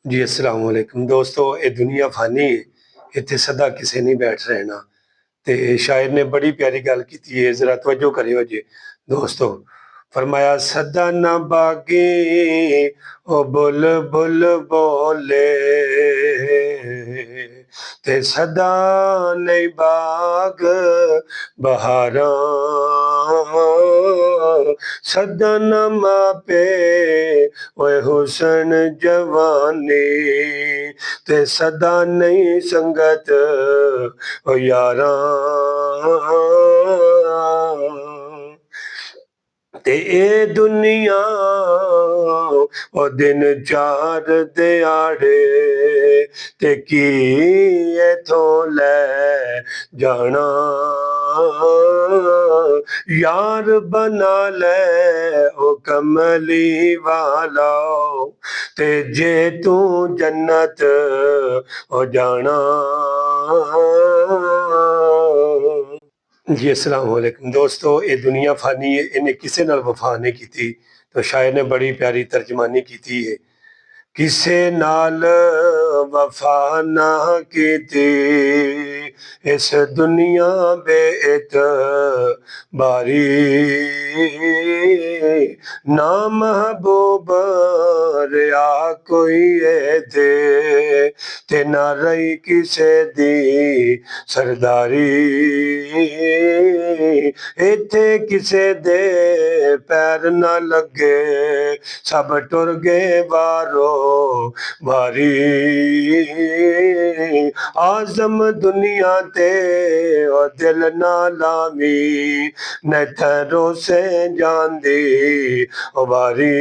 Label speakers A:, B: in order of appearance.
A: ਜੀ अस्सलाम वालेकुम दोस्तों, ये दुनिया फानी है, इत्थे सदा किसी नहीं बैठ रहना। ते शायर ने बड़ी प्यारी गल की है, जरा तवज्जो करियो जे दोस्तों। फरमाया सदा ना बागी ओ बुल बुल बोले, ते सदा नहीं बाग बहारा, सदा न मापे ओए हुसन जवानी, ते सदा नहीं संगत ओ यारा, ते ए दुनिया ओ दिन चार दिहाड़े, ते की इथों ले जाना, यार बना ले ओ कमली वाला, ते जे तू जन्नत हो जाना। जी अस्सलाम वालेकुम दोस्तों, ये दुनिया फानी है, इन्हें किसी नाल वफा नहीं की थी। तो शायर ने बड़ी प्यारी तर्जमानी की थी है, किसे नाल वफा ना कीती इस दुनिया बेत बारी, ना महबूब रहा कोई थे, ते ना रही किसे दी सरदारी, इत्थे किसे दे पैर ना लगे, सब टुर गए वारो वारी, आजम दुनिया ते ओ दिल ना लावी, न थरो से जान दी ओ वारी।